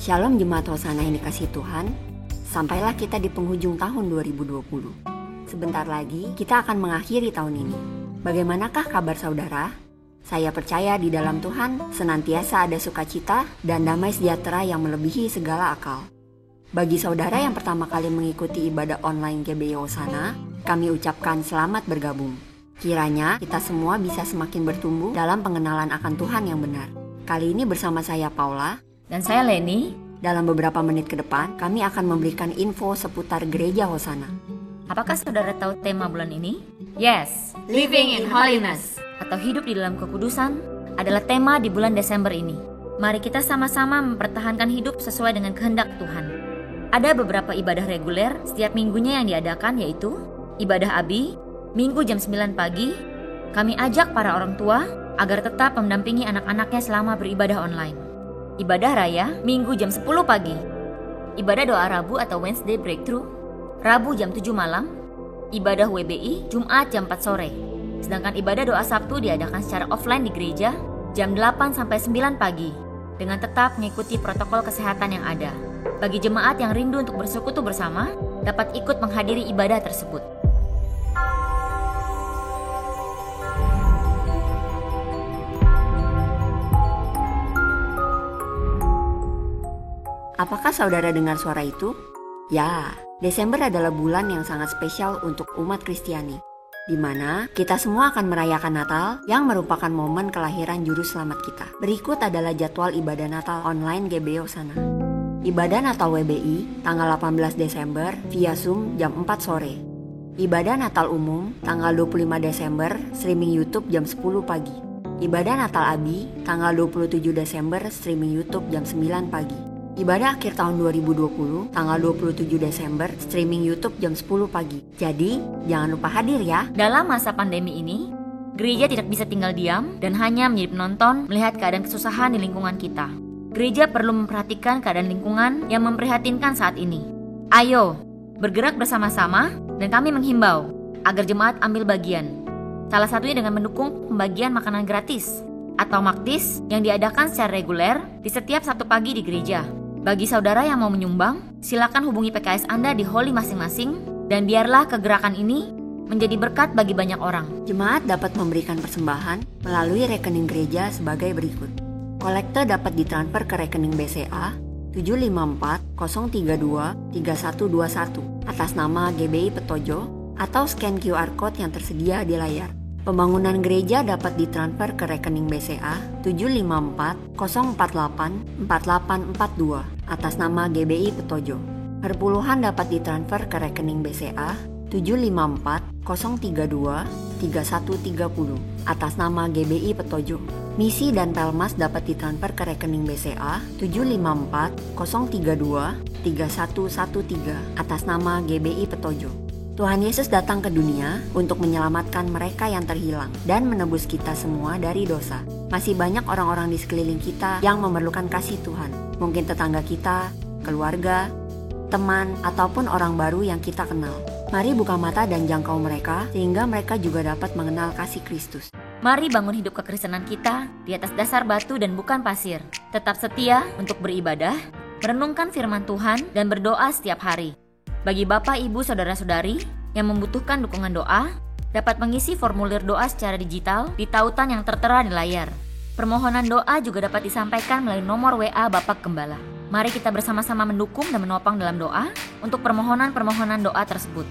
Shalom Jemaat Hosana yang dikasihi Tuhan, sampailah kita di penghujung tahun 2020. Sebentar lagi kita akan mengakhiri tahun ini. Bagaimanakah kabar saudara? Saya percaya di dalam Tuhan senantiasa ada sukacita dan damai sejahtera yang melebihi segala akal. Bagi saudara yang pertama kali mengikuti ibadah online GBI Hosana, kami ucapkan selamat bergabung. Kiranya kita semua bisa semakin bertumbuh dalam pengenalan akan Tuhan yang benar. Kali ini bersama saya Paula dan saya Leni. Dalam beberapa menit ke depan, kami akan memberikan info seputar Gereja Hosana. Apakah saudara tahu tema bulan ini? Yes, Living in Holiness atau hidup di dalam kekudusan adalah tema di bulan Desember ini. Mari kita sama-sama mempertahankan hidup sesuai dengan kehendak Tuhan. Ada beberapa ibadah reguler setiap minggunya yang diadakan, yaitu ibadah Abi, Minggu jam 9 pagi. Kami ajak para orang tua agar tetap mendampingi anak-anaknya selama beribadah online. Ibadah Raya, Minggu jam 10 pagi. Ibadah Doa Rabu atau Wednesday Breakthrough, Rabu jam 7 malam. Ibadah WBI, Jumat jam 4 sore. Sedangkan ibadah Doa Sabtu diadakan secara offline di gereja, jam 8 sampai 9 pagi, dengan tetap mengikuti protokol kesehatan yang ada. Bagi jemaat yang rindu untuk bersekutu bersama, dapat ikut menghadiri ibadah tersebut. Apakah saudara dengar suara itu? Ya, Desember adalah bulan yang sangat spesial untuk umat Kristiani, di mana kita semua akan merayakan Natal yang merupakan momen kelahiran Juru Selamat kita. Berikut adalah jadwal ibadah Natal online GBI Hosana. Ibadah Natal WBI tanggal 18 Desember via Zoom jam 4 sore. Ibadah Natal umum tanggal 25 Desember streaming YouTube jam 10 pagi. Ibadah Natal Abi tanggal 27 Desember streaming YouTube jam 9 pagi. Ibadah akhir tahun 2020 tanggal 27 Desember streaming YouTube jam 10 pagi. Jadi, jangan lupa hadir ya. Dalam masa pandemi ini, gereja tidak bisa tinggal diam dan hanya menjadi penonton melihat keadaan kesusahan di lingkungan kita. Gereja perlu memperhatikan keadaan lingkungan yang memprihatinkan saat ini. Ayo, bergerak bersama-sama dan kami menghimbau agar jemaat ambil bagian. Salah satunya dengan mendukung pembagian makanan gratis atau maktis yang diadakan secara reguler di setiap Sabtu pagi di gereja. Bagi saudara yang mau menyumbang, silakan hubungi PKS Anda di Holy masing-masing dan biarlah kegerakan ini menjadi berkat bagi banyak orang. Jemaat dapat memberikan persembahan melalui rekening gereja sebagai berikut. Kolekte dapat ditransfer ke rekening BCA 754-032-3121 atas nama GBI Petojo atau scan QR Code yang tersedia di layar. Pembangunan gereja dapat ditransfer ke rekening BCA 754-048-4842 atas nama GBI Petojo. Perpuluhan dapat ditransfer ke rekening BCA 754-032-3130 atas nama GBI Petojo. Misi dan Pelmas dapat ditransfer ke rekening BCA 754-032-3113 atas nama GBI Petojo. Tuhan Yesus datang ke dunia untuk menyelamatkan mereka yang terhilang dan menebus kita semua dari dosa. Masih banyak orang-orang di sekeliling kita yang memerlukan kasih Tuhan. Mungkin tetangga kita, keluarga, teman, ataupun orang baru yang kita kenal. Mari buka mata dan jangkau mereka sehingga mereka juga dapat mengenal kasih Kristus. Mari bangun hidup kekristenan kita di atas dasar batu dan bukan pasir. Tetap setia untuk beribadah, merenungkan firman Tuhan, dan berdoa setiap hari. Bagi Bapak, Ibu, Saudara-saudari yang membutuhkan dukungan doa, dapat mengisi formulir doa secara digital di tautan yang tertera di layar. Permohonan doa juga dapat disampaikan melalui nomor WA Bapak Gembala. Mari kita bersama-sama mendukung dan menopang dalam doa untuk permohonan-permohonan doa tersebut.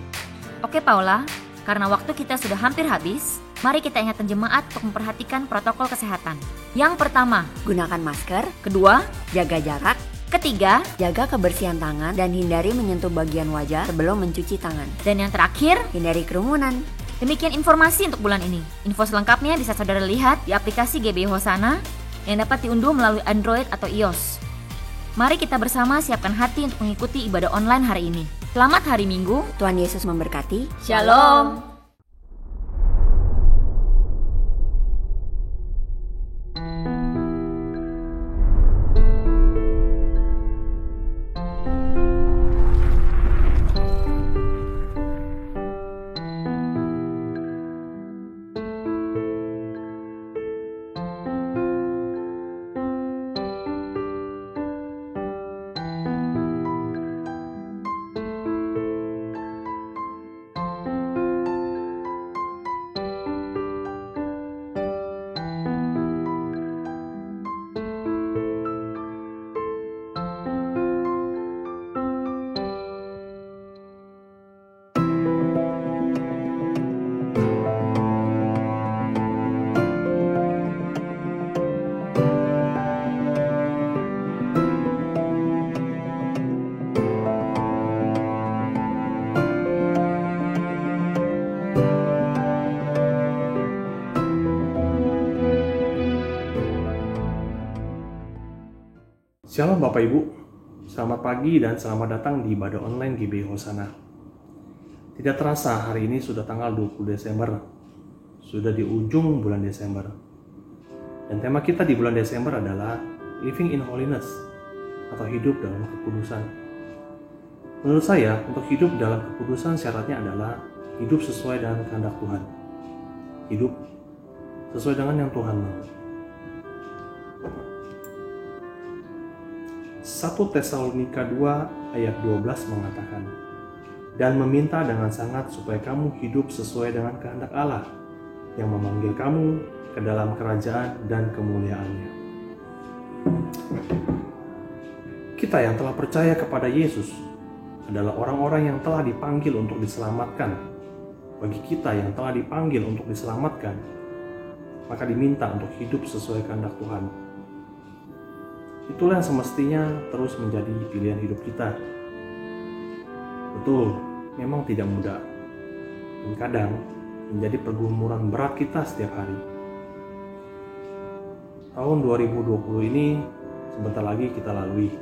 Oke Paula, Karena waktu kita sudah hampir habis, mari kita ingatkan jemaat untuk memperhatikan protokol kesehatan. Yang pertama, Gunakan masker. kedua, Jaga jarak. ketiga, Jaga kebersihan tangan dan hindari menyentuh bagian wajah sebelum mencuci tangan. dan yang terakhir, Hindari kerumunan. demikian informasi untuk bulan ini. Info selengkapnya bisa saudara lihat di aplikasi GBI Hosana yang dapat diunduh melalui Android atau iOS. Mari kita bersama siapkan hati untuk mengikuti ibadah online hari ini. Selamat hari Minggu. Tuhan Yesus memberkati. Shalom. Shalom Bapak Ibu, selamat pagi dan selamat datang di ibadah online GBI Hosana. Tidak terasa hari ini sudah tanggal 20 Desember, sudah di ujung bulan Desember. Dan tema kita di bulan Desember adalah Living in Holiness atau hidup dalam kekudusan. Menurut saya, untuk hidup dalam kekudusan syaratnya adalah hidup sesuai dengan kehendak Tuhan. Hidup sesuai dengan yang Tuhan mau. 1 Tesalonika 2 ayat 12 mengatakan, dan meminta dengan sangat supaya kamu hidup sesuai dengan kehendak Allah yang memanggil kamu ke dalam kerajaan dan kemuliaannya. Kita yang telah percaya kepada Yesus adalah orang-orang yang telah dipanggil untuk diselamatkan. Bagi kita yang telah dipanggil untuk diselamatkan, maka diminta untuk hidup sesuai kehendak Tuhan. Itulah yang semestinya terus menjadi pilihan hidup kita. Betul, memang tidak mudah. Dan kadang menjadi pergumulan berat kita setiap hari. Tahun 2020 ini sebentar lagi kita lalui.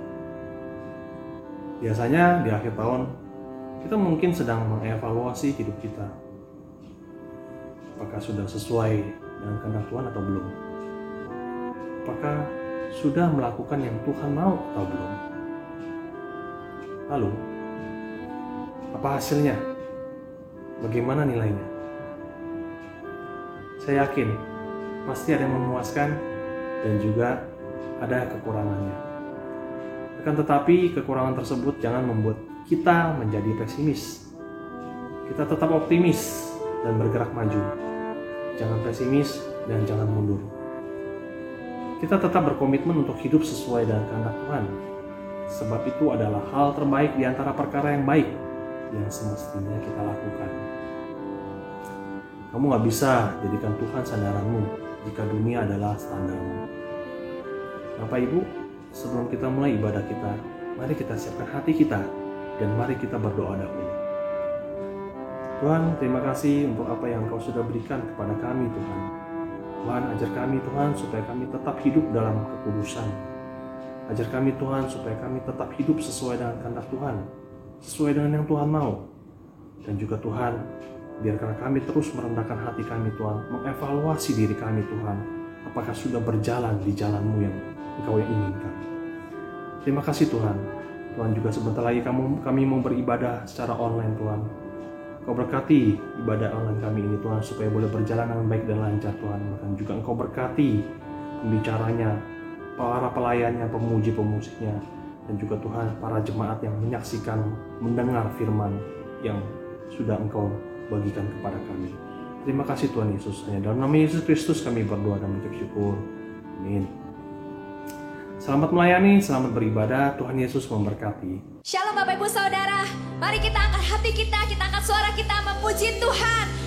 Biasanya di akhir tahun, kita mungkin sedang mengevaluasi hidup kita. Apakah sudah sesuai dengan kehendak Tuhan atau belum? Apakah sudah melakukan yang Tuhan mau atau belum? Lalu, apa hasilnya? Bagaimana nilainya? Saya yakin pasti ada yang memuaskan dan juga ada kekurangannya. Akan tetapi kekurangan tersebut jangan membuat kita menjadi pesimis. Kita tetap optimis dan bergerak maju. Jangan pesimis dan jangan mundur. Kita tetap berkomitmen untuk hidup sesuai dengan kehendak Tuhan, sebab itu adalah hal terbaik di antara perkara yang baik yang semestinya kita lakukan. Kamu gak bisa jadikan Tuhan sandaranmu jika dunia adalah standarmu. Bapak Ibu, sebelum kita mulai ibadah kita, mari kita siapkan hati kita dan mari kita berdoa dahulu. Tuhan, terima kasih untuk apa yang Kau sudah berikan kepada kami, Tuhan. Tuhan, ajar kami Tuhan supaya kami tetap hidup dalam kekudusan. Ajar kami Tuhan supaya kami tetap hidup sesuai dengan kehendak Tuhan, sesuai dengan yang Tuhan mau. Dan juga Tuhan, biarkan kami terus merendahkan hati kami Tuhan, mengevaluasi diri kami Tuhan, apakah sudah berjalan di jalan-Mu yang Engkau yang inginkan. Terima kasih Tuhan. Tuhan juga sebentar lagi kami mau beribadah secara online Tuhan. Kau berkati ibadah online kami ini Tuhan supaya boleh berjalan dengan baik dan lancar Tuhan. Dan juga Engkau berkati pembicaranya, para pelayannya, pemuji-pemusiknya, dan juga Tuhan para jemaat yang menyaksikan, mendengar firman yang sudah Engkau bagikan kepada kami. Terima kasih Tuhan Yesus. Hanya dalam nama Yesus Kristus kami berdoa dan mengucap syukur. Amin. Selamat melayani, selamat beribadah. Tuhan Yesus memberkati. Shalom Bapak Ibu Saudara, mari kita angkat hati kita angkat suara kita memuji Tuhan.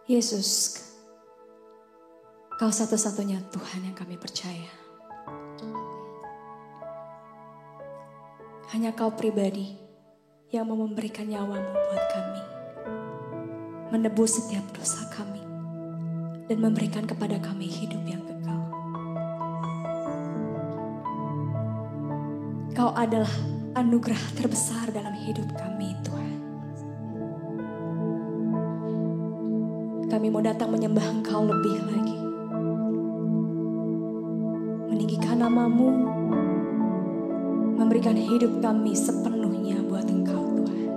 Yesus, Kau satu-satunya Tuhan yang kami percaya. Hanya Kau pribadi yang mau memberikan nyawamu buat kami, menebus setiap dosa kami, dan memberikan kepada kami hidup yang kekal. Kau adalah anugerah terbesar dalam hidup kami, Tuhan. Kami mau datang menyembah Engkau lebih lagi, meninggikan nama-Mu, memberikan hidup kami sepenuhnya buat Engkau, Tuhan.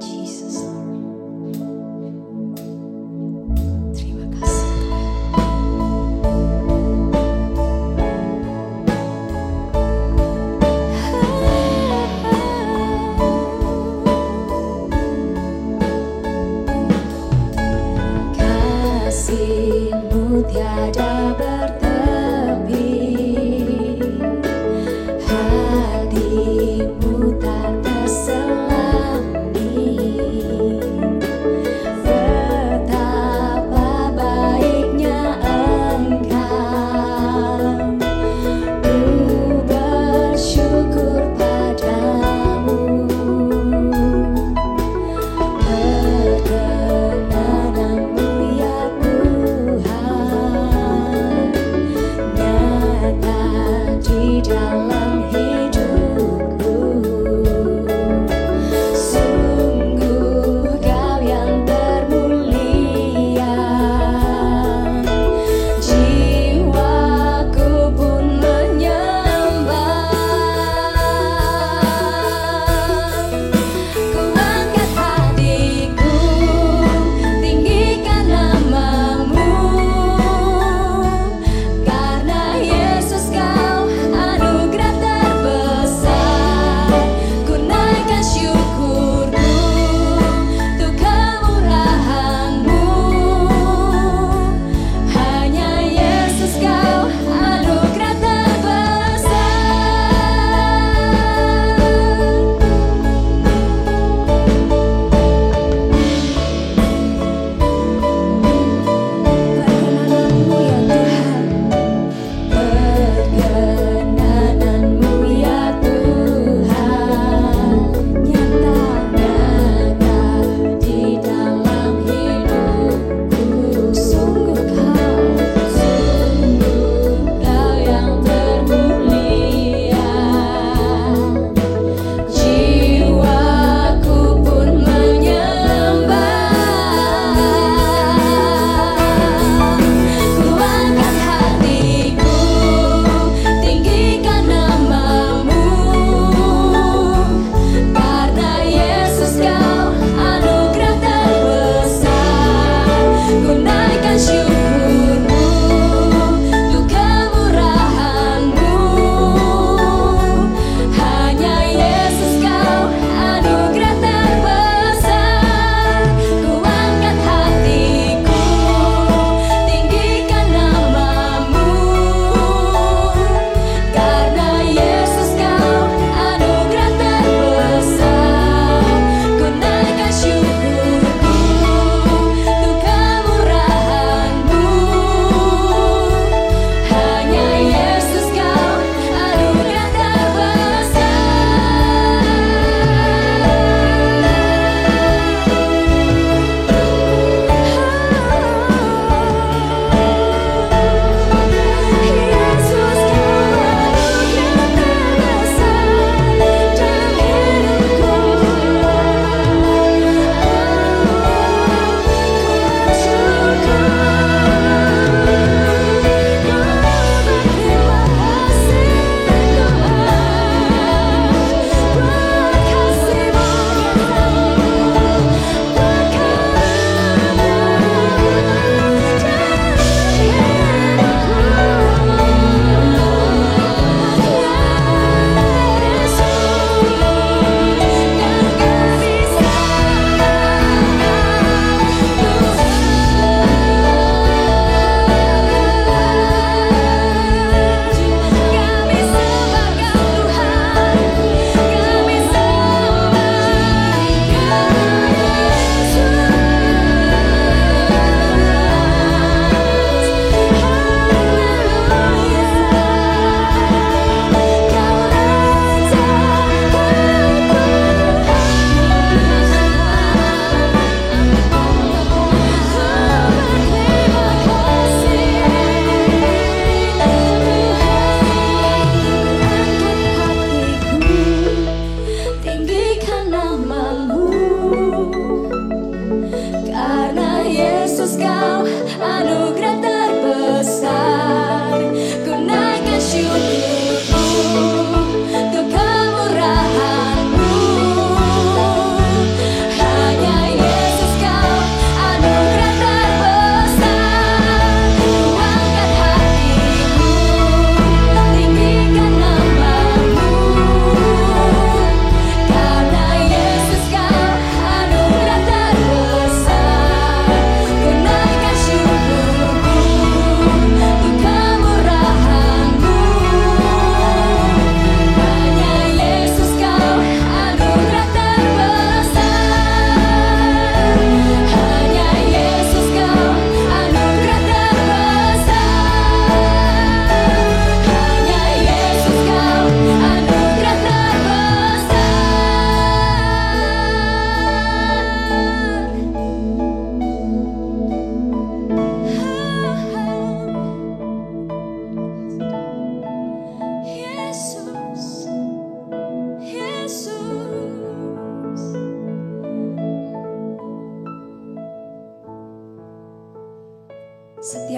Jesus, terima kasih, kasih-Mu tiada bertepi, hati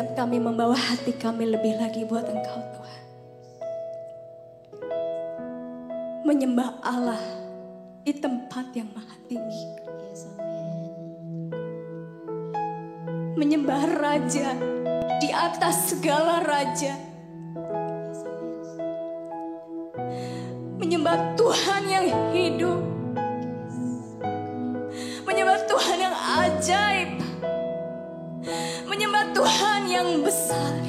setiap kami membawa hati kami lebih lagi buat Engkau Tuhan. Menyembah Allah di tempat yang maha tinggi. Menyembah Raja di atas segala raja. Menyembah Tuhan yang hidup. Menyembah Tuhan yang ajaib. Menyembah Tuhan yang besar.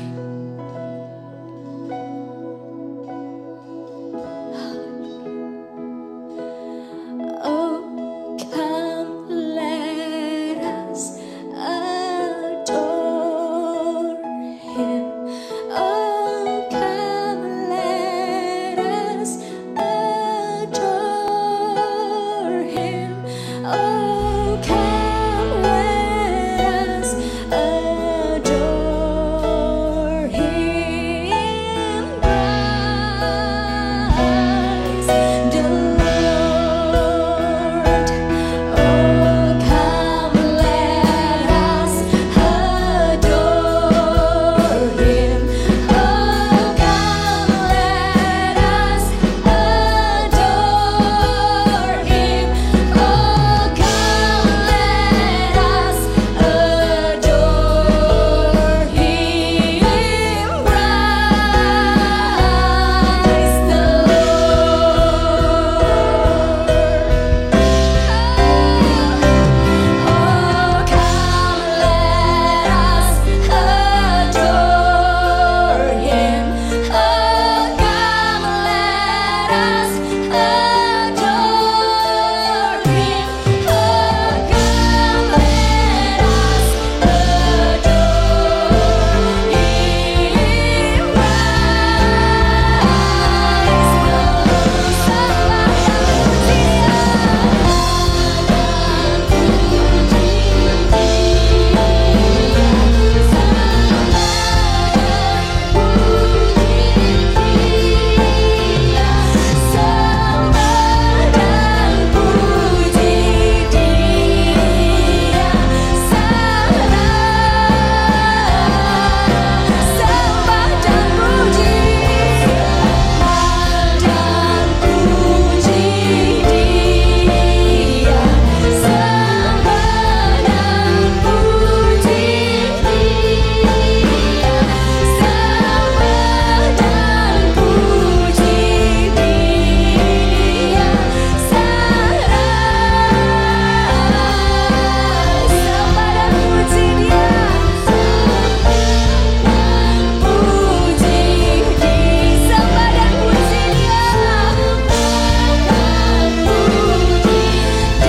Oh, come let us adore Him. Oh, come let us adore Him. Oh, come let us adore Him. Praise the Lord. Oh, come let us adore Him. Oh, come let us adore Him. Oh, come let us adore Him. Praise the Lord. Oh, come let us adore Him. Oh, come let us adore Him. Oh, come let us adore Him. Sembah dan puji Dia, sembah dan puji, Dia, sembah dan puji Dia, sembah dan puji Dia, sembah dan puji Dia, puji Dia, sembah dan puji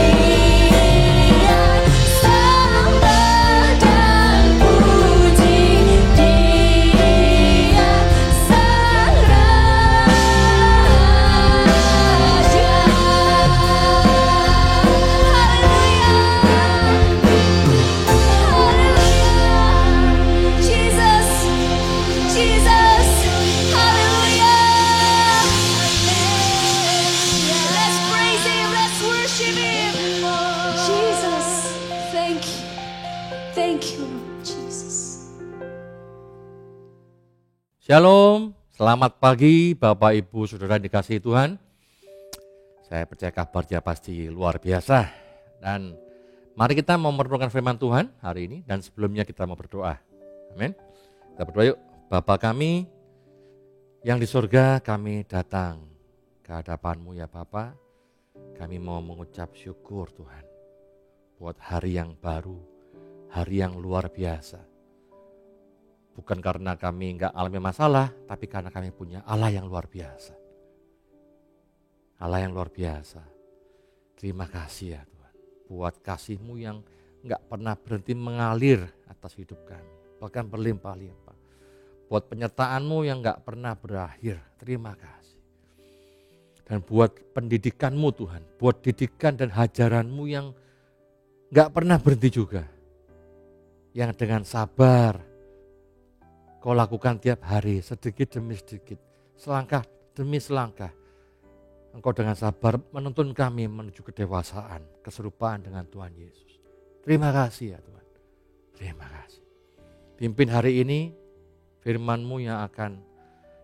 Dia, sembah dan puji Dia, Sang Raja. Haleluya, Jesus, Jesus, hallelujah. Let's praise Him, let's worship Him. Jesus, thank you, Lord Jesus. Shalom, selamat pagi Bapak Ibu Saudara yang dikasihi Tuhan. Saya percaya kabarnya pasti luar biasa. Dan mari kita mau merenungkan firman Tuhan hari ini dan sebelumnya kita mau berdoa. Amin. Kita berdoa yuk. Bapa kami yang di surga, kami datang ke hadapan-Mu ya Bapa. Kami mau mengucap syukur Tuhan buat hari yang baru, hari yang luar biasa. Bukan karena kami enggak alami masalah, tapi karena kami punya Allah yang luar biasa. Allah yang luar biasa. Terima kasih ya Tuhan, buat kasih-Mu yang enggak pernah berhenti mengalir atas hidup kami, bahkan berlimpah-limpah. Buat penyertaan-Mu yang enggak pernah berakhir, terima kasih. Dan buat pendidikan-Mu Tuhan, buat didikan dan hajaran-Mu yang enggak pernah berhenti juga. Yang dengan sabar Kau lakukan tiap hari, sedikit demi sedikit, selangkah demi selangkah. Engkau dengan sabar menuntun kami menuju kedewasaan, keserupaan dengan Tuhan Yesus. Terima kasih ya Tuhan. Terima kasih. Pimpin hari ini firman-Mu yang akan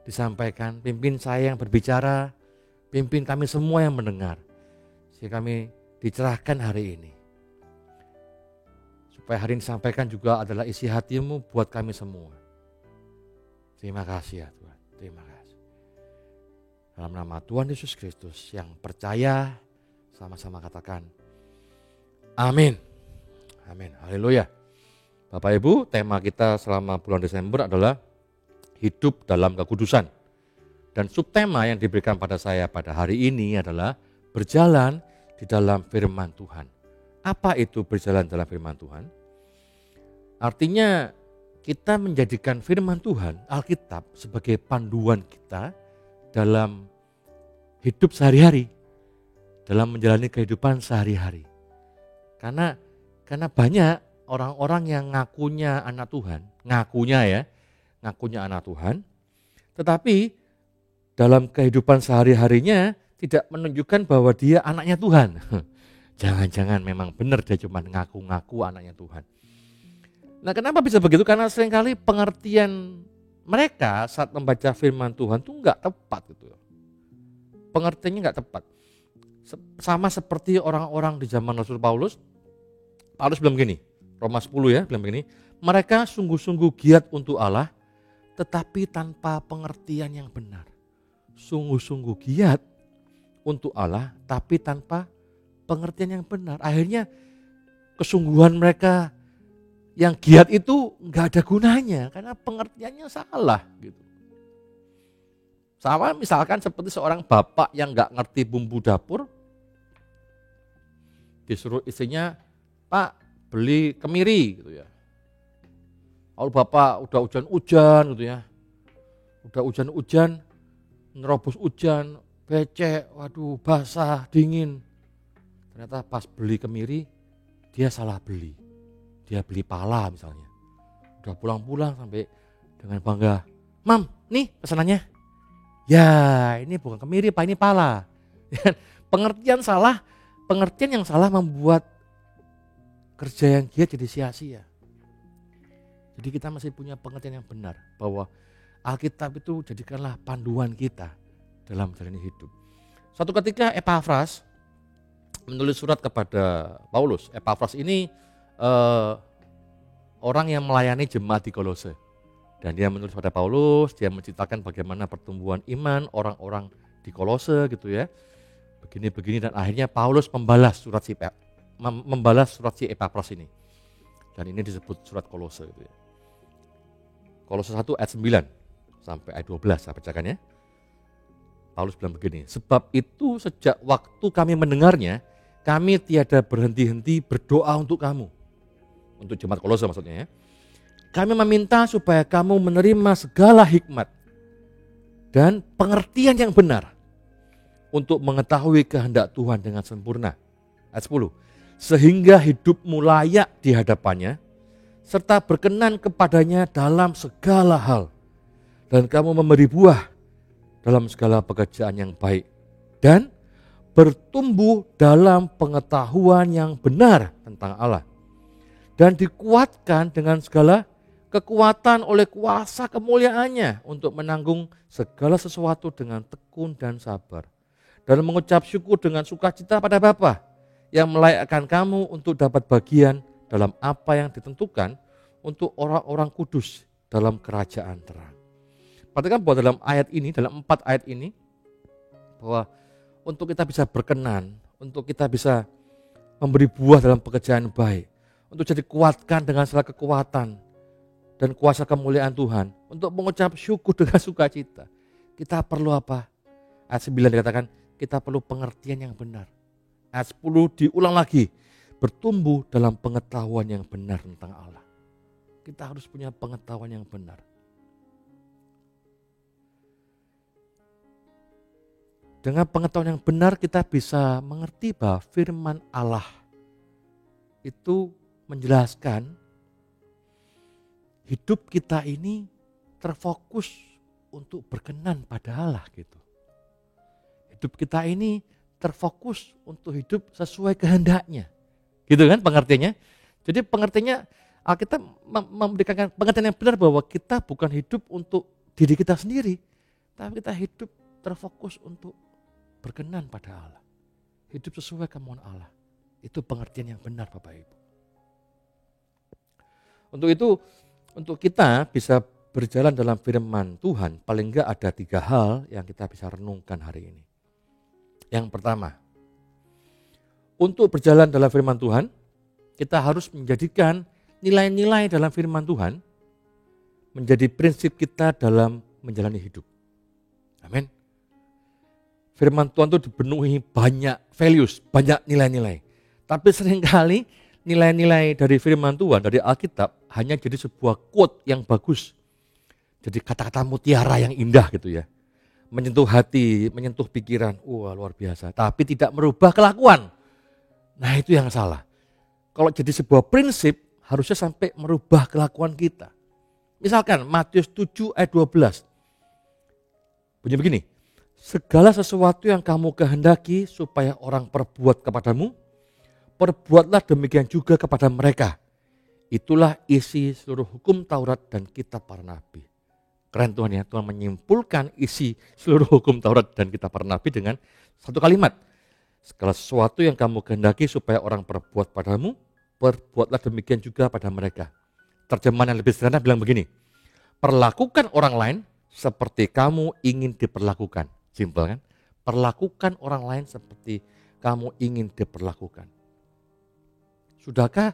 disampaikan. Pimpin saya yang berbicara, pimpin kami semua yang mendengar. Sehingga kami dicerahkan hari ini. Supaya hari ini disampaikan juga adalah isi hati-Mu buat kami semua. Terima kasih ya Tuhan, terima kasih. Dalam nama Tuhan Yesus Kristus yang percaya, sama-sama katakan amin. Amin, haleluya. Bapak Ibu, tema kita selama bulan Desember adalah hidup dalam kekudusan. Dan subtema yang diberikan pada saya pada hari ini adalah berjalan di dalam firman Tuhan. Apa itu berjalan dalam firman Tuhan? Artinya kita menjadikan firman Tuhan, Alkitab, sebagai panduan kita dalam hidup sehari-hari, dalam menjalani kehidupan sehari-hari. Karena banyak orang-orang yang ngakunya anak Tuhan, ngakunya anak Tuhan, tetapi dalam kehidupan sehari-harinya tidak menunjukkan bahwa dia anaknya Tuhan. Jangan-jangan memang benar dia cuma ngaku-ngaku anaknya Tuhan. Nah, kenapa bisa begitu? Karena seringkali pengertian mereka saat membaca firman Tuhan itu enggak tepat gitu. Pengertiannya enggak tepat. Sama seperti orang-orang di zaman Rasul Paulus. Paulus bilang begini, Roma 10 ya, bilang begini, mereka sungguh-sungguh giat untuk Allah, tetapi tanpa pengertian yang benar. Sungguh-sungguh giat untuk Allah, tapi tanpa pengertian yang benar. Akhirnya kesungguhan mereka yang giat itu nggak ada gunanya karena pengertiannya salah gitu. Sama misalkan seperti seorang bapak yang nggak ngerti bumbu dapur, disuruh istrinya, Pak beli kemiri gitu ya. Kalau bapak udah hujan-hujan gitu ya, udah hujan-hujan, nerobos hujan, becek, waduh basah, dingin. Ternyata pas beli kemiri, dia salah beli. Dia beli pala misalnya. Udah pulang-pulang sampai dengan bangga, Mam, nih pesanannya. Ya ini bukan kemiri Pak, ini pala. Pengertian yang salah membuat kerja yang giat jadi sia-sia. Jadi kita masih punya pengertian yang benar bahwa Alkitab itu jadikanlah panduan kita dalam menjalani hidup. Suatu ketika Epafras menulis surat kepada Paulus. Epafras ini orang yang melayani jemaat di Kolose. Dan dia menulis pada Paulus, dia menceritakan bagaimana pertumbuhan iman orang-orang di Kolose gitu ya. Begini-begini dan akhirnya Paulus membalas surat si Epafras ini. Dan ini disebut surat Kolose gitu ya. Kolose 1 ayat 9 sampai ayat 12 saya bacakan ya. Paulus bilang begini, sebab itu sejak waktu kami mendengarnya, kami tiada berhenti-henti berdoa untuk kamu. Untuk jemaat Kolose maksudnya ya. Kami meminta supaya kamu menerima segala hikmat dan pengertian yang benar untuk mengetahui kehendak Tuhan dengan sempurna. Ayat 10. Sehingga hidupmu layak di hadapannya serta berkenan kepadanya dalam segala hal. Dan kamu memberi buah dalam segala pekerjaan yang baik dan bertumbuh dalam pengetahuan yang benar tentang Allah. Dan dikuatkan dengan segala kekuatan oleh kuasa kemuliaannya untuk menanggung segala sesuatu dengan tekun dan sabar. Dan mengucap syukur dengan sukacita pada Bapa yang melayakkan kamu untuk dapat bagian dalam apa yang ditentukan untuk orang-orang kudus dalam kerajaan terang. Perhatikan bahwa dalam ayat ini, dalam 4 ayat ini, bahwa untuk kita bisa berkenan, untuk kita bisa memberi buah dalam pekerjaan baik, untuk jadi kuatkan dengan segala kekuatan dan kuasa kemuliaan Tuhan, untuk mengucap syukur dengan sukacita. Kita perlu apa? Ayat 9 dikatakan, kita perlu pengertian yang benar. Ayat 10 diulang lagi, bertumbuh dalam pengetahuan yang benar tentang Allah. Kita harus punya pengetahuan yang benar. Dengan pengetahuan yang benar kita bisa mengerti bahwa firman Allah itu menjelaskan hidup kita ini terfokus untuk berkenan pada Allah gitu. Hidup kita ini terfokus untuk hidup sesuai kehendaknya. Gitu kan pengertiannya. Jadi pengertiannya Alkitab memberikan pengertian yang benar bahwa kita bukan hidup untuk diri kita sendiri, tapi kita hidup terfokus untuk berkenan pada Allah. Hidup sesuai kemauan Allah. Itu pengertian yang benar Bapak Ibu. Untuk itu, untuk kita bisa berjalan dalam firman Tuhan, paling enggak ada 3 hal yang kita bisa renungkan hari ini. Yang pertama, untuk berjalan dalam firman Tuhan, kita harus menjadikan nilai-nilai dalam firman Tuhan menjadi prinsip kita dalam menjalani hidup. Amin. Firman Tuhan itu dipenuhi banyak values, banyak nilai-nilai. Tapi seringkali nilai-nilai dari firman Tuhan, dari Alkitab hanya jadi sebuah quote yang bagus. Jadi kata-kata mutiara yang indah gitu ya. Menyentuh hati, menyentuh pikiran, wah luar biasa. Tapi tidak merubah kelakuan. Nah itu yang salah. Kalau jadi sebuah prinsip, harusnya sampai merubah kelakuan kita. Misalkan Matius 7 ayat 12. Bunyi begini, segala sesuatu yang kamu kehendaki supaya orang perbuat kepadamu, perbuatlah demikian juga kepada mereka. Itulah isi seluruh hukum Taurat dan kitab para nabi. Keren Tuhan ya, Tuhan menyimpulkan isi seluruh hukum Taurat dan kitab para nabi dengan satu kalimat. Segala sesuatu yang kamu kehendaki supaya orang perbuat padamu, perbuatlah demikian juga pada mereka. Terjemahan yang lebih sederhana bilang begini, perlakukan orang lain seperti kamu ingin diperlakukan. Simpel kan? Perlakukan orang lain seperti kamu ingin diperlakukan. Sudahkah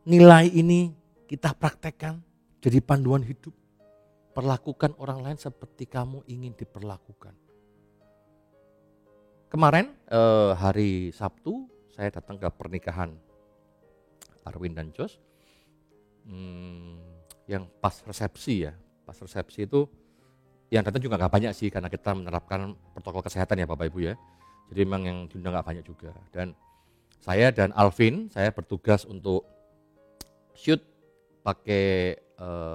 nilai ini kita praktekkan jadi panduan hidup? Perlakukan orang lain seperti kamu ingin diperlakukan. Kemarin hari Sabtu saya datang ke pernikahan Arwin dan Jos yang pas resepsi ya. Pas resepsi itu yang datang juga gak banyak sih karena kita menerapkan protokol kesehatan ya Bapak Ibu ya. Jadi memang yang diundang gak banyak juga. Dan saya dan Alvin, saya bertugas untuk shoot pakai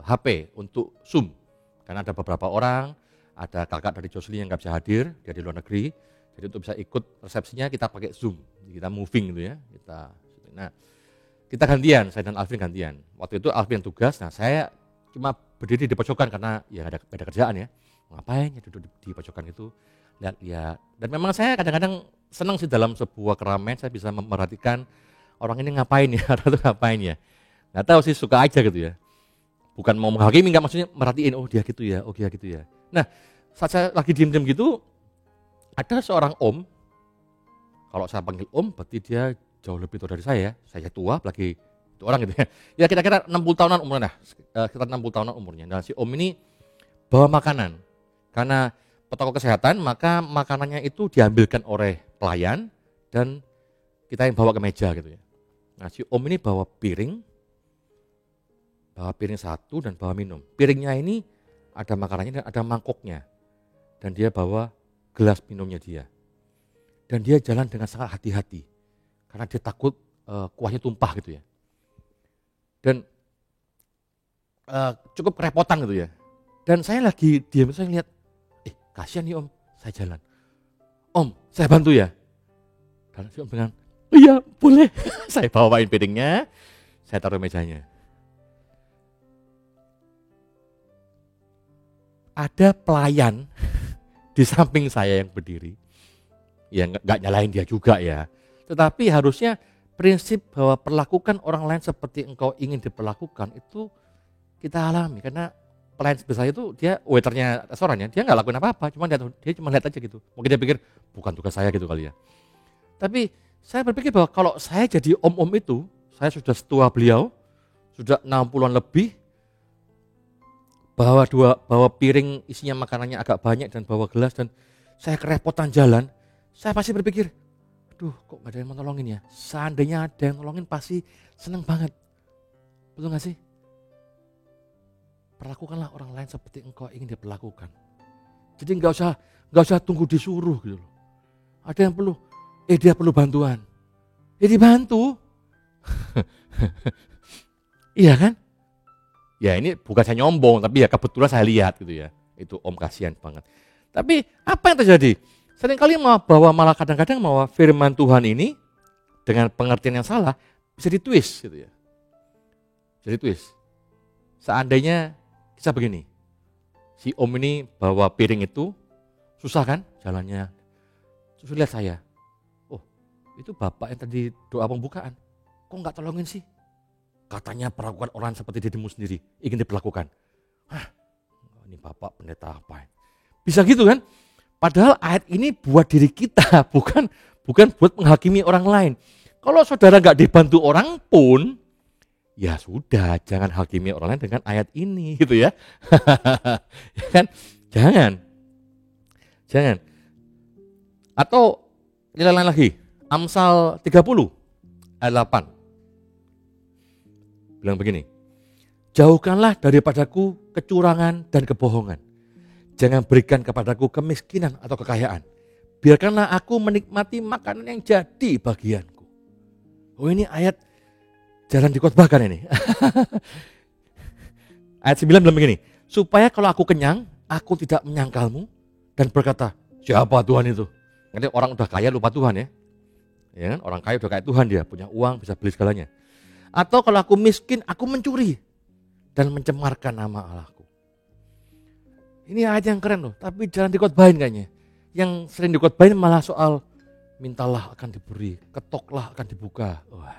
HP untuk Zoom. Karena ada beberapa orang, ada kakak dari Jocelyn yang gak bisa hadir, dia di luar negeri. Jadi untuk bisa ikut resepsinya kita pakai Zoom, kita moving gitu ya. Kita gantian, saya dan Alvin gantian. Waktu itu Alvin tugas, nah saya cuma berdiri di pojokan karena ya ada beda kerjaan ya. Ngapain ya duduk di pojokan itu, lihat-lihat. Dan memang saya kadang-kadang senang sih dalam sebuah keramaian saya bisa memperhatikan orang ini ngapain ya, orang itu ngapain ya. Nggak tahu sih, suka aja gitu ya. Bukan mau menghakimi, nggak, maksudnya merhatiin, oh dia gitu ya, oh dia gitu ya. Nah saat saya lagi diem-diem gitu, ada seorang om, kalau saya panggil om berarti dia jauh lebih tua dari saya tua, apalagi itu orang gitu ya. Ya kira-kira 60 tahunan umurnya, sekitar 60 tahunan umurnya. Nah si om ini bawa makanan, karena protokol kesehatan maka makanannya itu diambilkan oleh pelayan dan kita yang bawa ke meja gitu ya. Nah si om ini bawa piring satu dan bawa minum. Piringnya ini ada makanannya dan ada mangkoknya. Dan dia bawa gelas minumnya dia. Dan dia jalan dengan sangat hati-hati. Karena dia takut kuahnya tumpah gitu ya. Dan cukup kerepotan gitu ya. Dan saya lagi diam, saya lihat, kasihan nih om, saya jalan. Om, saya bantu ya. Dan si om bilang, iya boleh. Saya bawain piringnya, saya taruh mejanya. Ada pelayan di samping saya yang berdiri. Ya nggak nyalain dia juga ya. Tetapi harusnya prinsip bahwa perlakukan orang lain seperti engkau ingin diperlakukan itu kita alami. Karena pelayan sebesar itu dia waiternya restorannya, dia nggak lakuin apa-apa, dia cuma lihat aja gitu. Mungkin dia pikir bukan tugas saya gitu kali ya. Tapi saya berpikir bahwa kalau saya jadi om-om itu, saya sudah setua beliau, sudah 60-an lebih, bawa piring isinya makanannya agak banyak dan bawa gelas dan saya kerepotan jalan, saya pasti berpikir, aduh kok gak ada yang mau nolongin ya. Seandainya ada yang nolongin pasti seneng banget. Betul gak sih? Perlakukanlah orang lain seperti engkau ingin diperlakukan. Jadi gak usah tunggu disuruh gitu loh. Ada yang perlu, dia perlu bantuan. Dibantu. Iya kan? Ya ini bukan saya nyombong, tapi ya kebetulan saya lihat gitu ya. Itu om kasihan banget. Tapi apa yang terjadi? Seringkali malah kadang-kadang firman Tuhan ini dengan pengertian yang salah bisa ditwist gitu ya. Jadi twist. Seandainya kisah begini, si om ini bawa piring itu, susah kan jalannya. Terus lihat saya, oh itu bapak yang tadi doa pembukaan, kok nggak tolongin sih? Katanya perlakukan orang seperti dirimu sendiri, ingin diperlakukan. Hah, ini bapak pendeta apa? Bisa gitu kan? Padahal ayat ini buat diri kita, bukan buat menghakimi orang lain. Kalau saudara nggak dibantu orang pun, ya sudah, jangan hakimi orang lain dengan ayat ini gitu ya. Ya kan? Jangan. Atau nilai lain lagi, Amsal 30 ayat 8. Bilang begini, jauhkanlah daripadaku kecurangan dan kebohongan. Jangan berikan kepadaku kemiskinan atau kekayaan. Biarkanlah aku menikmati makanan yang jadi bagianku. Oh ini ayat jarang dikhotbahkan ini. Ayat 9 bilang begini, supaya kalau aku kenyang, aku tidak menyangkalmu dan berkata, siapa Tuhan itu? Nanti orang udah kaya lupa Tuhan ya. Ya kan? Orang kaya udah kayak Tuhan dia, punya uang bisa beli segalanya. Atau kalau aku miskin, aku mencuri dan mencemarkan nama Allahku. Ini ayat yang keren loh, tapi jarang dikhotbahin kayaknya. Yang sering dikhotbahin malah soal mintalah akan diberi, ketoklah akan dibuka. Wah.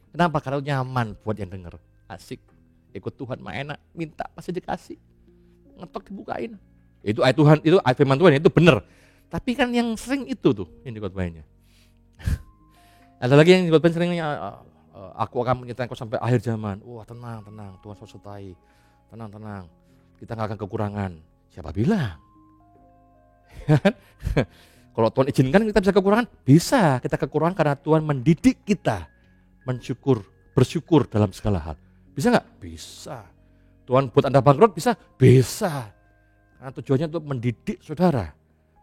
Kenapa? Karena nyaman buat yang denger. Asik. Ikut Tuhan mah enak, minta pasti dikasih. Ngetok dibukain. Itu ayat Tuhan, itu ayat firman Tuhan itu benar. Tapi kan yang sering itu tuh yang dikhotbahinnya. Ada lagi yang dikhotbahin seringnya aku akan menyertai engkau sampai akhir zaman. Wah, tenang, Tuhan sertai. Tenang. Kita enggak akan kekurangan. Siapa bilang? Kalau Tuhan izinkan kita bisa kekurangan, bisa. Kita kekurangan karena Tuhan mendidik kita bersyukur dalam segala hal. Bisa nggak? Bisa. Tuhan buat Anda bangkrut, bisa? Bisa. Karena tujuannya untuk mendidik saudara,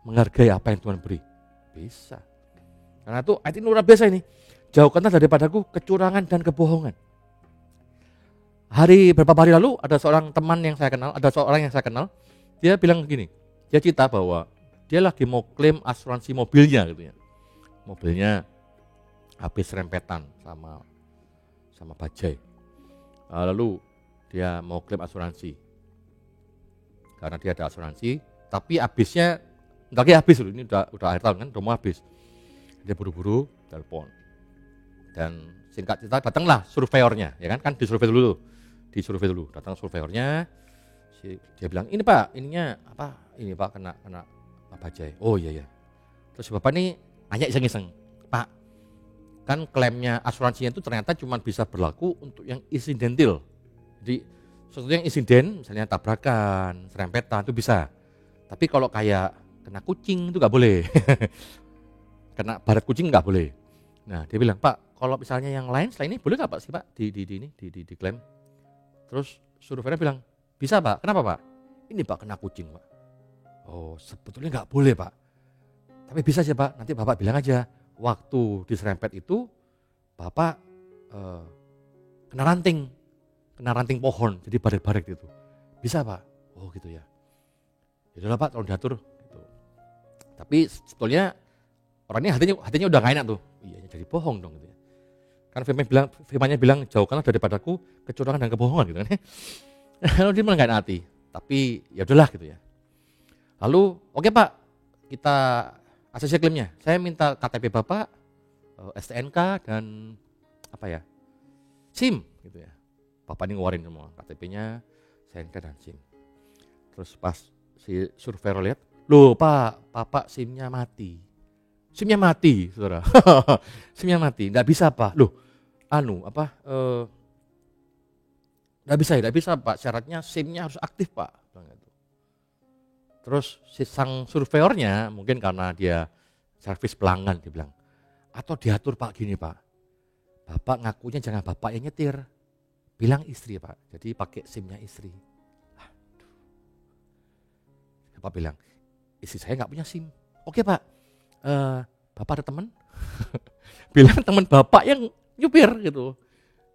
menghargai apa yang Tuhan beri. Bisa. Karena itu ayat ini luar biasa ini. Jauhkanlah daripadaku kecurangan dan kebohongan. Beberapa hari lalu ada seorang teman yang saya kenal, dia bilang begini, dia cerita bahwa dia lagi mau klaim asuransi mobilnya gitu ya. Mobilnya habis rempetan sama bajai. Lalu dia mau klaim asuransi. Karena dia ada asuransi, tapi habisnya enggak lagi habis loh, ini udah akhir tahun kan, udah mau habis. Dia buru-buru telepon. Dan singkat cerita datanglah surveyornya, ya kan disurvei dulu. Datang surveyornya. Dia bilang, "Ini Pak, ininya apa? Ini Pak kena bajai." Oh iya. Terus Bapak ini nanya iseng-iseng, "Pak, kan klaimnya asuransinya itu ternyata cuma bisa berlaku untuk yang insidentil." Jadi sesuatu yang insiden, misalnya tabrakan, serempetan itu bisa. Tapi kalau kayak kena kucing itu nggak boleh. Kena baret kucing nggak boleh. Nah dia bilang, "Pak, kalau misalnya yang lain selain ini boleh nggak Pak sih Pak di klaim?" Terus surveyornya bilang, "Bisa Pak, kenapa Pak?" "Ini Pak kena kucing Pak." "Oh sebetulnya nggak boleh Pak, tapi bisa sih Pak, nanti Bapak bilang aja waktu diserempet itu Bapak kena ranting pohon jadi baret-baret gitu. Bisa Pak?" "Oh gitu ya. Yaudah Pak, tolong diatur." Gitu. Tapi sebetulnya orang ini hatinya udah gak enak tuh. Iya jadi bohong dong gitu ya. Kan firmannya bilang jauhkanlah daripadaku kecurangan dan kebohongan gitu kan. Lalu dia malah gak enak hati. Tapi ya udahlah gitu ya. Lalu oke Pak, kita ACC klaimnya. Saya minta KTP Bapak, STNK dan SIM gitu ya. Bapak ini ngeluarin semua KTP-nya, STNK dan SIM. Terus pas si surveyor lihat, "Loh Pak, Bapak SIM-nya mati." SIM-nya mati, saudara. SIM-nya mati, nggak bisa Pak. Loh, nggak bisa Pak. Syaratnya SIM-nya harus aktif Pak. Terus si sang surveyornya mungkin karena dia servis pelanggan dia bilang, atau diatur Pak gini Pak. Bapak ngakunya jangan Bapak yang nyetir, bilang istri Pak. Jadi pakai SIM-nya istri. Bapak bilang, istri saya nggak punya SIM. Oke Pak. Bapak ada teman, bilang teman Bapak yang nyupir gitu,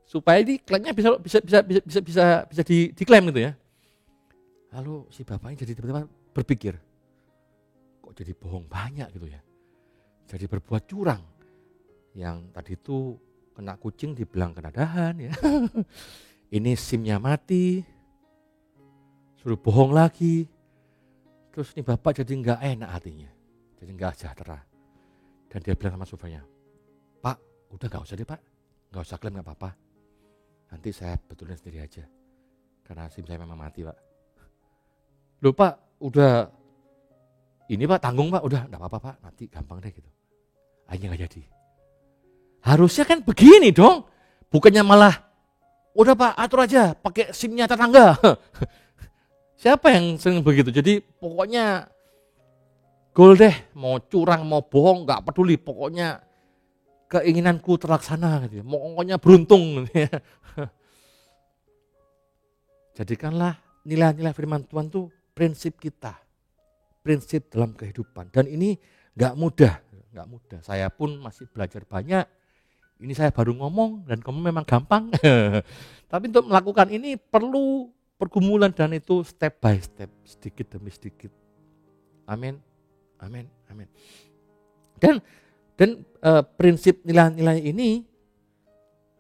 supaya di klaimnya bisa diklaim gitu ya. Lalu si bapaknya jadi tiba-tiba berpikir, kok jadi bohong banyak gitu ya, jadi berbuat curang. Yang tadi itu kena kucing dibilang kena dahan ya, Ini SIM-nya mati, suruh bohong lagi. Terus nih bapak jadi nggak enak hatinya, jadi nggak sejahtera. Dan dia bilang sama supirnya, Pak, udah nggak usah deh Pak, nggak usah klaim, nggak apa-apa. Nanti saya betulin sendiri aja, karena SIM saya memang mati Pak. Loh Pak, udah ini Pak tanggung Pak, udah nggak apa-apa Pak, nanti gampang deh gitu. Akhirnya nggak jadi. Harusnya kan begini dong, bukannya malah udah Pak atur aja pakai SIM-nya tetangga. Siapa yang sering begitu? Jadi pokoknya goal deh, mau curang mau bohong nggak peduli, pokoknya keinginanku terlaksana gitu. Pokoknya beruntung gitu ya. Jadikanlah nilai-nilai firman Tuhan tuh prinsip kita, prinsip dalam kehidupan. Dan ini nggak mudah. Saya pun masih belajar banyak. Ini saya baru ngomong dan kamu memang gampang. Tapi untuk melakukan ini perlu pergumulan dan itu step by step, sedikit demi sedikit. Amin. Amin. Amin. Dan prinsip nilai-nilai ini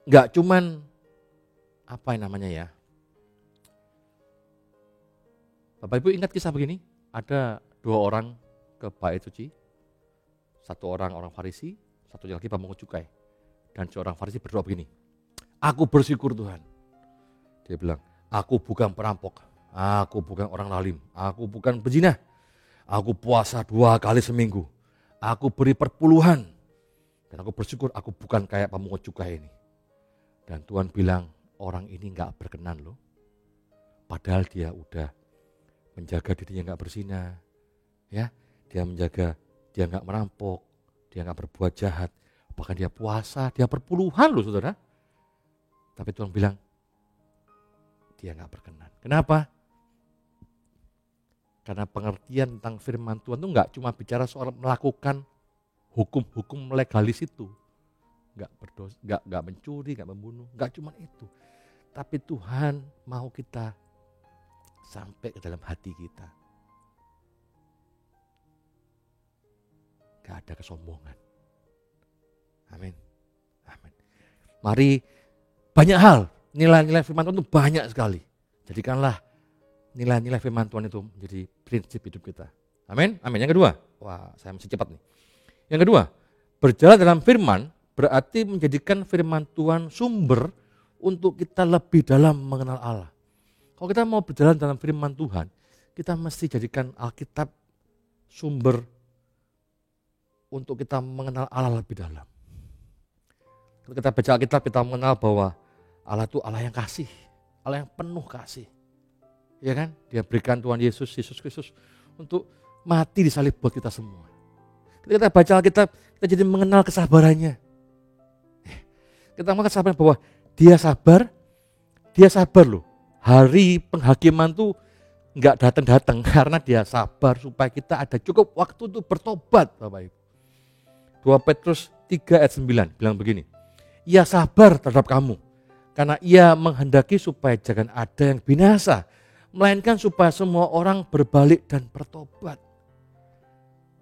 nggak cuman apa yang namanya ya. Bapak Ibu ingat kisah begini? Ada 2 orang ke bait suci. 1 orang Farisi, 1 lagi pemungut cukai. Dan seorang Farisi berdoa begini, aku bersyukur Tuhan. Dia bilang, aku bukan perampok, aku bukan orang lalim, aku bukan pezina. Aku puasa 2 kali seminggu, aku beri perpuluhan. Dan aku bersyukur aku bukan kayak pemungut cukai ini. Dan Tuhan bilang, orang ini gak berkenan loh. Padahal dia udah menjaga dirinya gak berzina. Ya, dia menjaga, dia gak merampok, dia gak berbuat jahat. Bahkan dia puasa, dia perpuluhan loh saudara. Tapi Tuhan bilang, dia gak berkenan. Kenapa? Karena pengertian tentang firman Tuhan itu gak cuma bicara soal melakukan hukum-hukum legalis itu. Gak berdosa, gak mencuri, gak membunuh, gak cuma itu. Tapi Tuhan mau kita sampai ke dalam hati kita. Gak ada kesombongan. Amin. Amin. Mari banyak hal, nilai-nilai firman Tuhan itu banyak sekali. Jadikanlah nilai-nilai firman Tuhan itu menjadi prinsip hidup kita. Amin. Amin. Yang kedua, wah saya mesti cepat nih. Yang kedua, berjalan dalam firman berarti menjadikan firman Tuhan sumber untuk kita lebih dalam mengenal Allah. Kalau kita mau berjalan dalam firman Tuhan, kita mesti jadikan Alkitab sumber untuk kita mengenal Allah lebih dalam. Kalau kita baca Alkitab, kita mengenal bahwa Allah itu Allah yang kasih, Allah yang penuh kasih. Ya kan? Dia berikan Tuhan Yesus Kristus untuk mati di salib buat kita semua. Ketika kita baca Alkitab, kita jadi mengenal kesabarannya. Kita mengenal kesabaran bahwa dia sabar loh. Hari penghakiman tuh enggak datang-datang karena dia sabar supaya kita ada cukup waktu untuk bertobat, Bapak Ibu. 2 Petrus 3 ayat 9 bilang begini, ia sabar terhadap kamu, karena ia menghendaki supaya jangan ada yang binasa, melainkan supaya semua orang berbalik dan bertobat.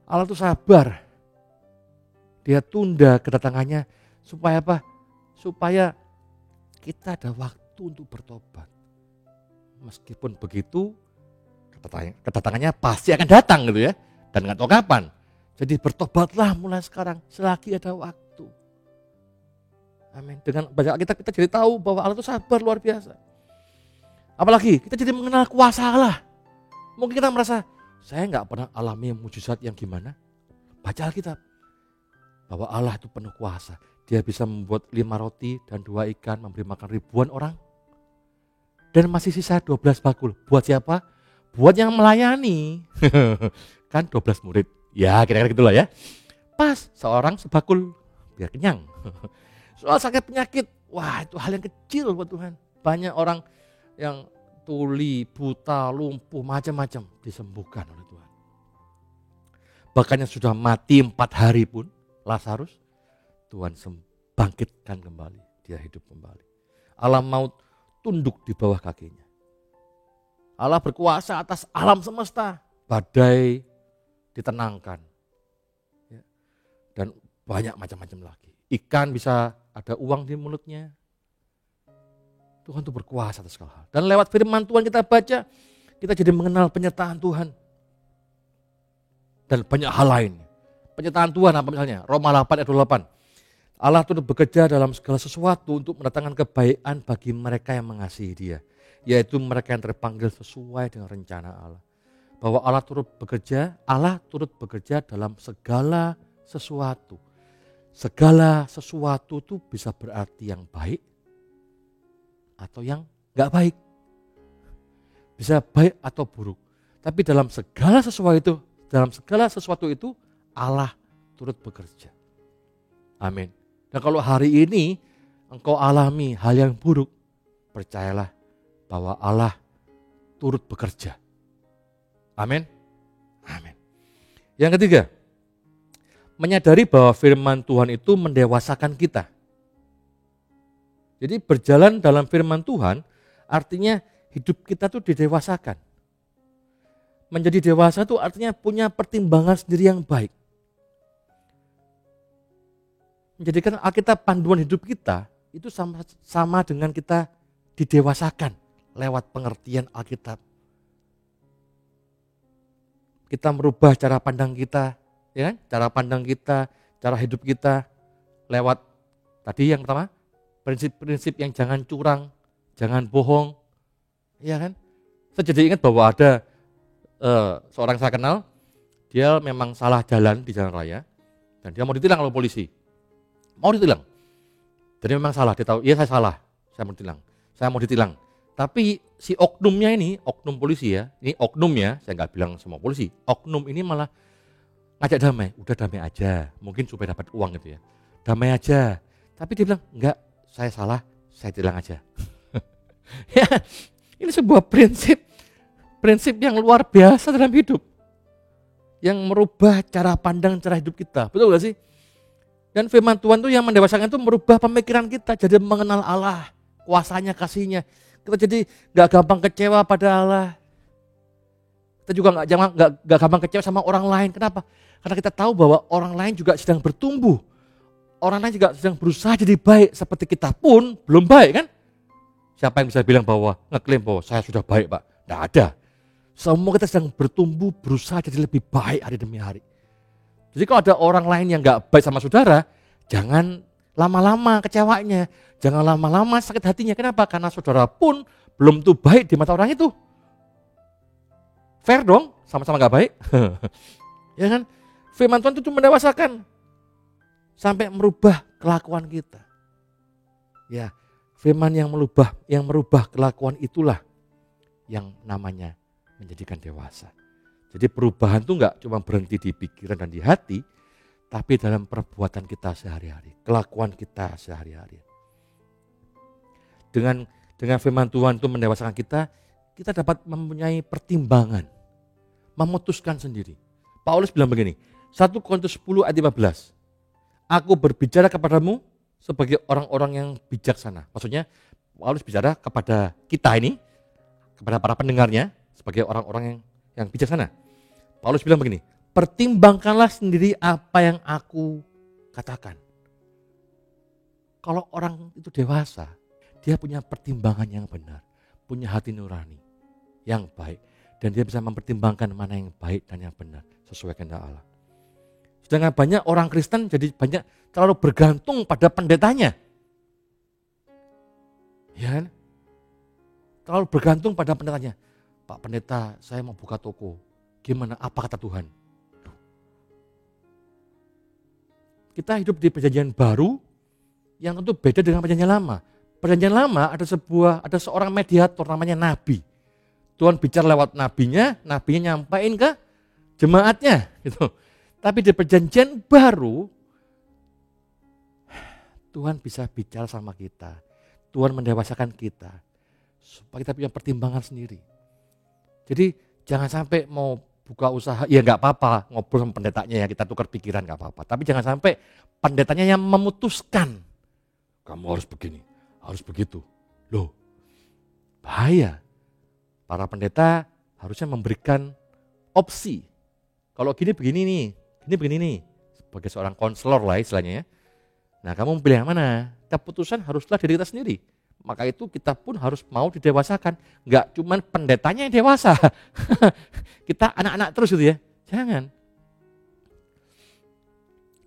Allah itu sabar, dia tunda kedatangannya supaya apa? Supaya kita ada waktu untuk bertobat. Meskipun begitu, kedatangannya pasti akan datang gitu ya, dan nggak tahu kapan. Jadi bertobatlah mulai sekarang, selagi ada waktu. Amin. Dengan baca Alkitab kita jadi tahu bahwa Allah itu sabar luar biasa. Apalagi kita jadi mengenal kuasa Allah. Mungkin kita merasa, saya nggak pernah alami mujizat yang gimana. Baca Alkitab. Bahwa Allah itu penuh kuasa. Dia bisa membuat 5 roti dan 2 ikan, memberi makan ribuan orang. Dan masih sisa 12 bakul. Buat siapa? Buat yang melayani. Kan 12 murid. Ya kira-kira gitulah ya. Pas seorang sebakul biar kenyang. Soal sakit penyakit, wah itu hal yang kecil buat Tuhan. Banyak orang yang tuli, buta, lumpuh, macam-macam disembuhkan oleh Tuhan. Bahkan yang sudah mati 4 hari pun, Lazarus, Tuhan bangkitkan kembali, dia hidup kembali. Alam maut tunduk di bawah kakinya. Allah berkuasa atas alam semesta, badai ditenangkan. Ya. Dan banyak macam-macam lagi. Ikan bisa ada uang di mulutnya. Tuhan itu berkuasa atas segala hal. Dan lewat firman Tuhan kita baca, kita jadi mengenal penyertaan Tuhan. Dan banyak hal lain. Penyertaan Tuhan apa misalnya? Roma 8 ayat 28. Allah turut bekerja dalam segala sesuatu untuk mendatangkan kebaikan bagi mereka yang mengasihi Dia. Yaitu mereka yang terpanggil sesuai dengan rencana Allah. Bahwa Allah turut bekerja dalam segala sesuatu. Segala sesuatu itu bisa berarti yang baik atau yang gak baik. Bisa baik atau buruk. Tapi dalam segala sesuatu itu Allah turut bekerja. Amin. Dan kalau hari ini engkau alami hal yang buruk, percayalah bahwa Allah turut bekerja. Amin. Amin. Yang ketiga, menyadari bahwa firman Tuhan itu mendewasakan kita. Jadi berjalan dalam firman Tuhan artinya hidup kita tuh didewasakan. Menjadi dewasa itu artinya punya pertimbangan sendiri yang baik. Menjadikan Alkitab panduan hidup kita itu sama dengan kita didewasakan lewat pengertian Alkitab. Kita merubah cara pandang kita, ya kan? Cara pandang kita, cara hidup kita lewat tadi yang pertama, prinsip-prinsip yang jangan curang, jangan bohong, ya kan? Saya jadi ingat bahwa ada seorang saya kenal, dia memang salah jalan di jalan raya dan dia mau ditilang oleh polisi. Mau ditilang. Jadi memang salah, dia tahu, iya saya salah, saya mau ditilang. Tapi si oknumnya ini, oknum polisi ya, ini oknum ya, saya nggak bilang semua polisi, oknum ini malah ngajak damai, udah damai aja, mungkin supaya dapat uang gitu ya, damai aja. Tapi dia bilang, enggak, saya salah, saya tilang aja. Ya, ini sebuah prinsip yang luar biasa dalam hidup, yang merubah cara pandang, cara hidup kita, betul gak sih? Dan firman Tuhan itu yang mendewasakan itu merubah pemikiran kita, jadi mengenal Allah, kuasanya, kasihnya. Kita jadi gak gampang kecewa pada Allah. Kita juga gak gampang kecewa sama orang lain. Kenapa? Karena kita tahu bahwa orang lain juga sedang bertumbuh. Orang lain juga sedang berusaha jadi baik. Seperti kita pun belum baik kan? Siapa yang bisa bilang bahwa, ngeklaim bahwa saya sudah baik Pak? Tidak ada. Semua kita sedang bertumbuh, berusaha jadi lebih baik hari demi hari. Jadi kalau ada orang lain yang gak baik sama saudara, jangan lama-lama kecewanya, jangan lama-lama sakit hatinya. Kenapa? Karena saudara pun belum tuh baik di mata orang itu. Fair dong, sama-sama gak baik. Ya kan? Firman Tuhan itu mendewasakan sampai merubah kelakuan kita. Ya, firman yang merubah kelakuan itulah yang namanya menjadikan dewasa. Jadi perubahan itu enggak cuma berhenti di pikiran dan di hati, tapi dalam perbuatan kita sehari-hari, kelakuan kita sehari-hari. Dengan firman Tuhan itu mendewasakan kita dapat mempunyai pertimbangan, memutuskan sendiri. Paulus bilang begini, 1 Korintus 10 ayat 15, aku berbicara kepadamu sebagai orang-orang yang bijaksana. Maksudnya Paulus bicara kepada kita ini, kepada para pendengarnya, sebagai orang-orang yang bijaksana. Paulus bilang begini, pertimbangkanlah sendiri apa yang aku katakan. Kalau orang itu dewasa, dia punya pertimbangan yang benar, punya hati nurani yang baik, dan dia bisa mempertimbangkan mana yang baik dan yang benar sesuai kehendak Allah. Sedangkan banyak orang Kristen jadi banyak terlalu bergantung pada pendetanya. Ya kan? Terlalu bergantung pada pendetanya. Pak pendeta, saya mau buka toko. Gimana? Apa kata Tuhan? Kita hidup di perjanjian baru yang tentu beda dengan perjanjian lama. Perjanjian lama ada seorang mediator namanya nabi. Tuhan bicara lewat nabinya nyampain ke jemaatnya gitu. Tapi di perjanjian baru Tuhan bisa bicara sama kita. Tuhan mendewasakan kita supaya kita punya pertimbangan sendiri. Jadi jangan sampai mau buka usaha, ya nggak apa-apa ngobrol sama pendetanya ya, kita tukar pikiran nggak apa-apa. Tapi jangan sampai pendetanya yang memutuskan, kamu harus begini, harus begitu. Loh, bahaya. Para pendeta harusnya memberikan opsi. Kalau gini begini nih, gini begini nih. Sebagai seorang konselor lah istilahnya ya. Nah kamu pilih yang mana? Keputusan haruslah diri kita sendiri. Maka itu kita pun harus mau didewasakan. Enggak cuman pendetanya yang dewasa. Kita anak-anak terus gitu ya. Jangan.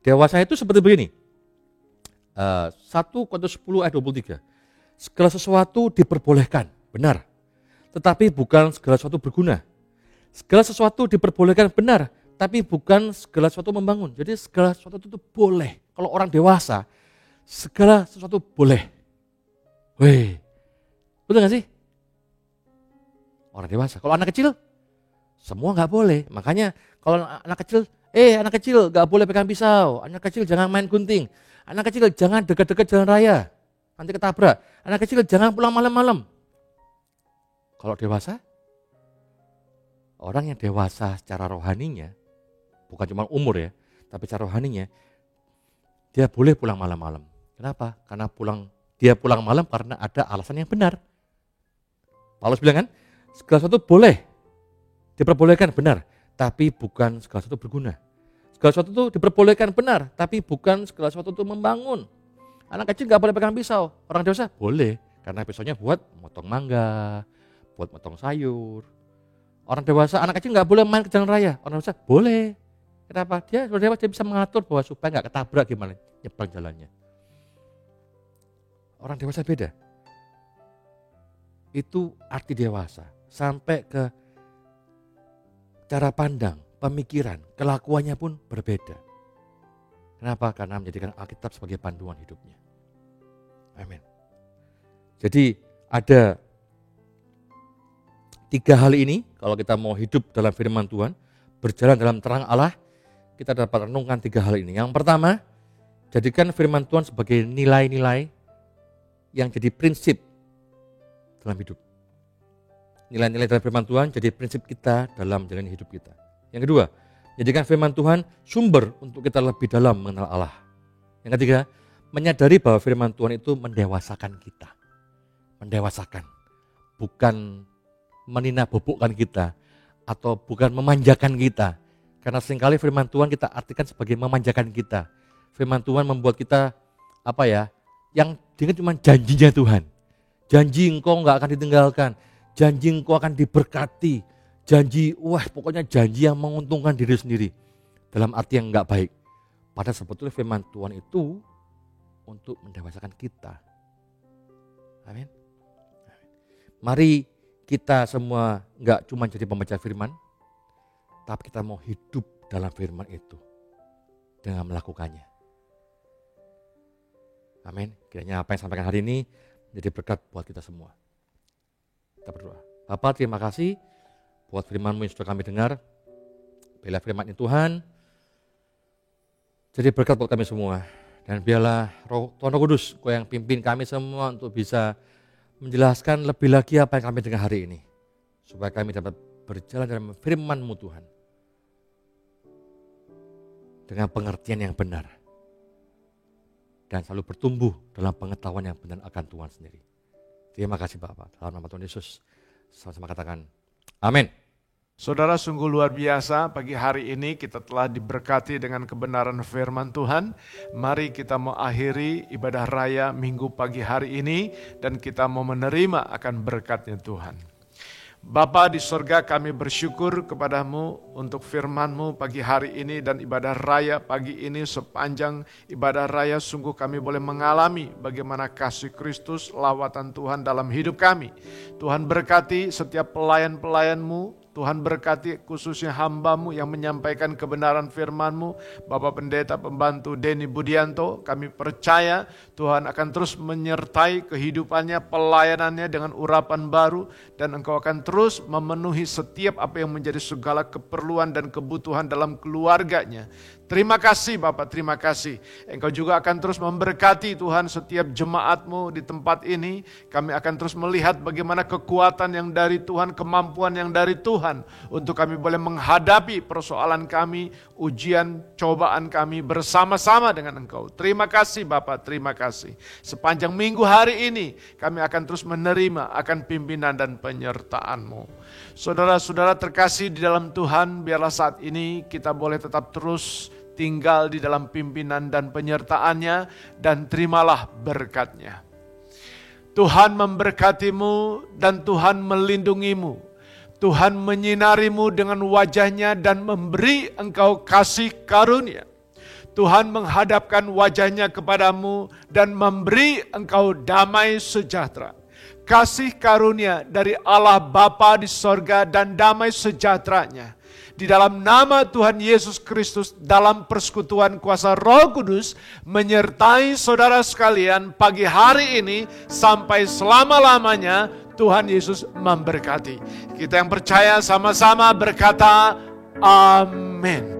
Dewasa itu seperti begini. 1 Korintus 10 ayat 23. Segala sesuatu diperbolehkan, benar. Tetapi bukan segala sesuatu berguna. Segala sesuatu diperbolehkan, benar. Tapi bukan segala sesuatu membangun. Jadi segala sesuatu itu boleh. Kalau orang dewasa, segala sesuatu boleh. Weh, betul gak sih? Orang dewasa. Kalau anak kecil, semua gak boleh. Makanya kalau anak kecil gak boleh pegang pisau. Anak kecil jangan main gunting. Anak kecil jangan dekat-dekat jalan raya. Nanti ketabrak. Anak kecil jangan pulang malam-malam. Kalau dewasa, orang yang dewasa secara rohaninya, bukan cuma umur ya, tapi secara rohaninya, dia boleh pulang malam-malam. Kenapa? Karena dia pulang malam karena ada alasan yang benar. Paulus bilang kan, segala sesuatu boleh, diperbolehkan benar, tapi bukan segala sesuatu berguna. Segala sesuatu itu diperbolehkan benar, tapi bukan segala sesuatu itu membangun. Anak kecil gak boleh pegang pisau, orang dewasa boleh, karena pisaunya buat motong mangga, buat motong sayur. Orang dewasa, anak kecil gak boleh main ke jalan raya, orang dewasa boleh. Kenapa? Dia bisa mengatur bahwa supaya gak ketabrak gimana nyebrang jalannya. Orang dewasa beda. Itu arti dewasa. Sampai ke cara pandang, pemikiran, kelakuannya pun berbeda. Kenapa? Karena menjadikan Alkitab sebagai panduan hidupnya. Amin. Jadi ada 3 hal ini, kalau kita mau hidup dalam firman Tuhan, berjalan dalam terang Allah, kita dapat renungkan 3 hal ini. Yang pertama, jadikan firman Tuhan sebagai nilai-nilai yang jadi prinsip dalam hidup. Nilai-nilai dalam firman Tuhan jadi prinsip kita dalam menjalani hidup kita. Yang kedua, jadikan firman Tuhan sumber untuk kita lebih dalam mengenal Allah. Yang ketiga, menyadari bahwa firman Tuhan itu mendewasakan kita. Mendewasakan, bukan menina-bobokkan kita atau bukan memanjakan kita. Karena seringkali firman Tuhan kita artikan sebagai memanjakan kita. Firman Tuhan membuat kita yang diingat cuma janjinya Tuhan. Janji engkau gak akan ditinggalkan. Janji engkau akan diberkati. Janji, pokoknya janji yang menguntungkan diri sendiri. Dalam arti yang gak baik. Padahal sebetulnya firman Tuhan itu untuk mendewasakan kita. Amin. Mari kita semua gak cuma jadi pembaca firman, tapi kita mau hidup dalam firman itu dengan melakukannya. Amin. Kiranya apa yang sampaikan hari ini menjadi berkat buat kita semua. Kita berdoa. Bapa, terima kasih buat firman-Mu yang sudah kami dengar. Biarlah firman ini Tuhan jadi berkat buat kami semua. Dan biarlah Tuhan Roh Kudus, Kau yang pimpin kami semua untuk bisa menjelaskan lebih lagi apa yang kami dengar hari ini. Supaya kami dapat berjalan dalam firman-Mu Tuhan. Dengan pengertian yang benar. Dan selalu bertumbuh dalam pengetahuan yang benar akan Tuhan sendiri. Terima kasih Bapak. Dalam nama Tuhan Yesus, sama-sama katakan amin. Saudara, sungguh luar biasa pagi hari ini kita telah diberkati dengan kebenaran firman Tuhan. Mari kita mengakhiri ibadah raya minggu pagi hari ini dan kita mau menerima akan berkatnya Tuhan. Bapa di sorga, kami bersyukur kepadamu untuk firman-Mu pagi hari ini dan ibadah raya pagi ini. Sepanjang ibadah raya sungguh kami boleh mengalami bagaimana kasih Kristus, lawatan Tuhan dalam hidup kami. Tuhan berkati setiap pelayan-pelayan-Mu. Tuhan berkati khususnya hamba-Mu yang menyampaikan kebenaran firman-Mu. Bapak Pendeta Pembantu Denny Budianto, kami percaya Tuhan akan terus menyertai kehidupannya, pelayanannya dengan urapan baru. Dan Engkau akan terus memenuhi setiap apa yang menjadi segala keperluan dan kebutuhan dalam keluarganya. Terima kasih Bapak, terima kasih. Engkau juga akan terus memberkati Tuhan setiap jemaat-Mu di tempat ini. Kami akan terus melihat bagaimana kekuatan yang dari Tuhan, kemampuan yang dari Tuhan. Untuk kami boleh menghadapi persoalan kami, ujian, cobaan kami bersama-sama dengan Engkau. Terima kasih Bapak, terima kasih. Sepanjang minggu hari ini kami akan terus menerima akan pimpinan dan penyertaan-Mu. Saudara-saudara terkasih di dalam Tuhan, biarlah saat ini kita boleh tetap terus tinggal di dalam pimpinan dan penyertaannya dan terimalah berkatnya. Tuhan memberkatimu dan Tuhan melindungimu. Tuhan menyinarimu dengan wajahnya dan memberi engkau kasih karunia. Tuhan menghadapkan wajahnya kepadamu dan memberi engkau damai sejahtera. Kasih karunia dari Allah Bapa di sorga dan damai sejahteranya. Di dalam nama Tuhan Yesus Kristus, dalam persekutuan kuasa Roh Kudus, menyertai saudara sekalian pagi hari ini sampai selama-lamanya. Tuhan Yesus memberkati. Kita yang percaya sama-sama berkata, amin.